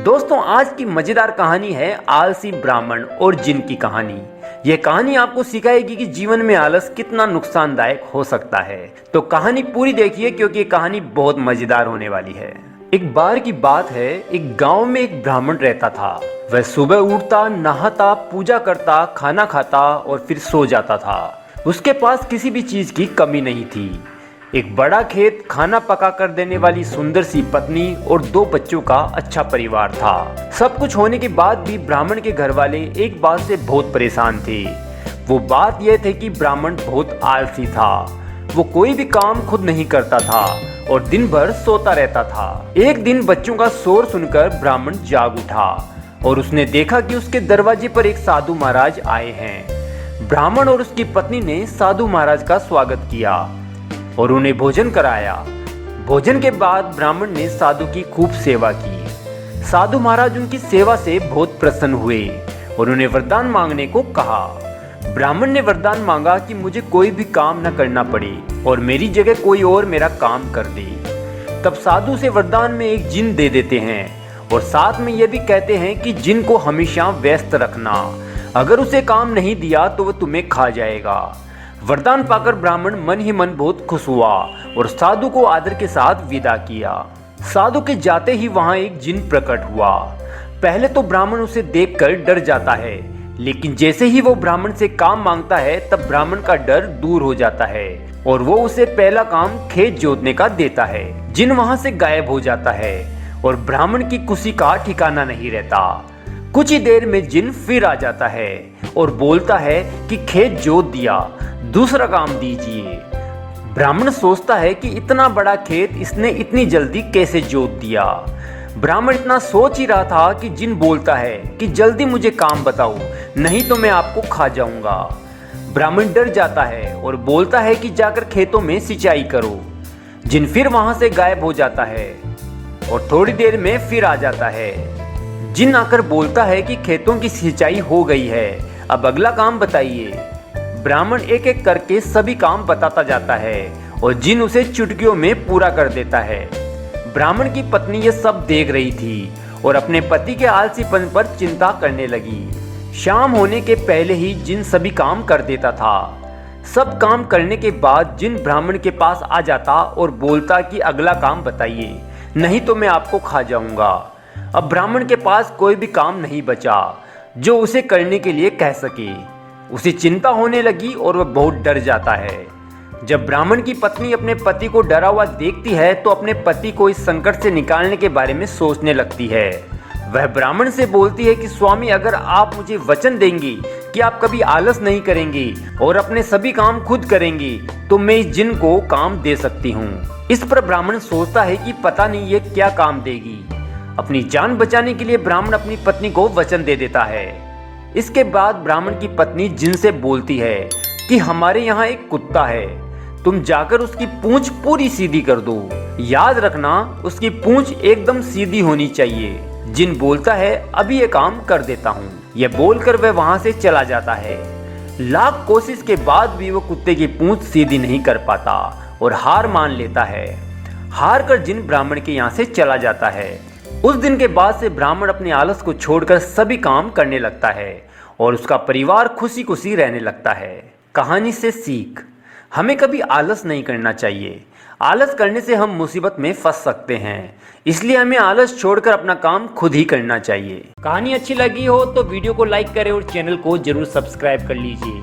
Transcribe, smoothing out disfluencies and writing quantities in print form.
दोस्तों आज की मजेदार कहानी है आलसी ब्राह्मण और जिन की कहानी। यह कहानी आपको सिखाएगी कि जीवन में आलस कितना नुकसानदायक हो सकता है। तो कहानी पूरी देखिए क्योंकि ये कहानी बहुत मजेदार होने वाली है। एक बार की बात है, एक गांव में एक ब्राह्मण रहता था। वह सुबह उठता, नहाता, पूजा करता, खाना खाता और फिर सो जाता था। उसके पास किसी भी चीज की कमी नहीं थी। एक बड़ा खेत, खाना पका कर देने वाली सुंदर सी पत्नी और 2 बच्चों का अच्छा परिवार था। सब कुछ होने के बाद भी ब्राह्मण के घर वाले एक बात से बहुत परेशान थे। वो बात यह थी कि ब्राह्मण बहुत आलसी था। वो कोई भी काम खुद नहीं करता था और दिन भर सोता रहता था। एक दिन बच्चों का शोर सुनकर ब्राह्मण जाग उठा और उसने देखा कि उसके दरवाजे पर एक साधु महाराज आए हैं। ब्राह्मण और उसकी पत्नी ने साधु महाराज का स्वागत किया और उन्हें भोजन कराया। भोजन के बाद ब्राह्मण ने साधु की खूब सेवा की। साधु महाराज उनकी सेवा से बहुत प्रसन्न हुए और उन्हें वरदान मांगने को कहा। ब्राह्मण ने वरदान मांगा कि मुझे कोई भी काम न करना पड़े और मेरी जगह कोई और मेरा काम कर दे। तब साधु से वरदान में एक जिन दे देते हैं और साथ में यह भी कहते हैं कि जिन को हमेशा व्यस्त रखना, अगर उसे काम नहीं दिया तो वह तुम्हें खा जाएगा। वरदान पाकर ब्राह्मण मन ही मन बहुत खुश हुआ और साधु को आदर के साथ विदा किया। साधु के जाते ही वहां एक जिन प्रकट हुआ। पहले तो ब्राह्मण उसे देखकर डर जाता है, लेकिन जैसे ही वो ब्राह्मण से काम मांगता है तब ब्राह्मण का डर दूर हो जाता है और वो उसे पहला काम खेत जोतने का देता है। जिन वहां से गायब हो जाता है और ब्राह्मण की खुशी का ठिकाना नहीं रहता। कुछ ही देर में जिन फिर आ जाता है और बोलता है कि खेत जोत दिया, दूसरा काम दीजिए। ब्राह्मण सोचता है कि इतना बड़ा खेत इसने इतनी जल्दी कैसे जोत दिया। ब्राह्मण इतना सोच ही रहा था कि जिन बोलता है कि जल्दी मुझे काम बताओ, नहीं तो मैं आपको खा जाऊंगा। ब्राह्मण डर जाता है और बोलता है कि जाकर खेतों में सिंचाई करो। जिन फिर वहां से गायब हो जाता है और थोड़ी देर में फिर आ जाता है। जिन आकर बोलता है कि खेतों की सिंचाई हो गई है, अब अगला काम बताइए। ब्राह्मण एक एक करके सभी काम बताता जाता है और जिन उसे चुटकियों में पूरा कर देता है। ब्राह्मण की पत्नी ये सब देख रही थी और अपने पति के आलसीपन पर चिंता करने लगी। शाम होने के पहले ही जिन सभी काम कर देता था। सब काम करने के बाद जिन ब्राह्मण के पास आ जाता और बोलता कि अगला काम बताइए, नहीं तो मैं आपको खा जाऊंगा। अब ब्राह्मण के पास कोई भी काम नहीं बचा जो उसे करने के लिए कह सके। उसे चिंता होने लगी और वह बहुत डर जाता है। जब ब्राह्मण की पत्नी अपने पति को डरा हुआ देखती है तो अपने पति को इस संकट से निकालने के बारे में सोचने लगती है। वह ब्राह्मण से बोलती है कि स्वामी, अगर आप मुझे वचन देंगे कि आप कभी आलस नहीं करेंगे और अपने सभी काम खुद करेंगे तो मैं इस जिन को काम दे सकती हूँ। इस पर ब्राह्मण सोचता है कि पता नहीं ये क्या काम देगी। अपनी जान बचाने के लिए ब्राह्मण अपनी पत्नी को वचन दे देता है। इसके बाद ब्राह्मण की पत्नी जिन से बोलती है कि हमारे यहाँ एक कुत्ता है, तुम जाकर उसकी पूंछ पूरी सीधी कर दो। याद रखना, उसकी पूंछ एकदम सीधी होनी चाहिए। जिन बोलता है अभी ये काम कर देता हूँ। यह बोलकर वह वहां से चला जाता है। लाख कोशिश के बाद भी वो कुत्ते की पूंछ सीधी नहीं कर पाता और हार मान लेता है। हार कर जिन ब्राह्मण के यहाँ से चला जाता है। उस दिन के बाद से ब्राह्मण अपने आलस को छोड़कर सभी काम करने लगता है और उसका परिवार खुशी खुशी रहने लगता है। कहानी से सीख, हमें कभी आलस नहीं करना चाहिए। आलस करने से हम मुसीबत में फंस सकते हैं, इसलिए हमें आलस छोड़कर अपना काम खुद ही करना चाहिए। कहानी अच्छी लगी हो तो वीडियो को लाइक करें और चैनल को जरूर सब्सक्राइब कर लीजिए।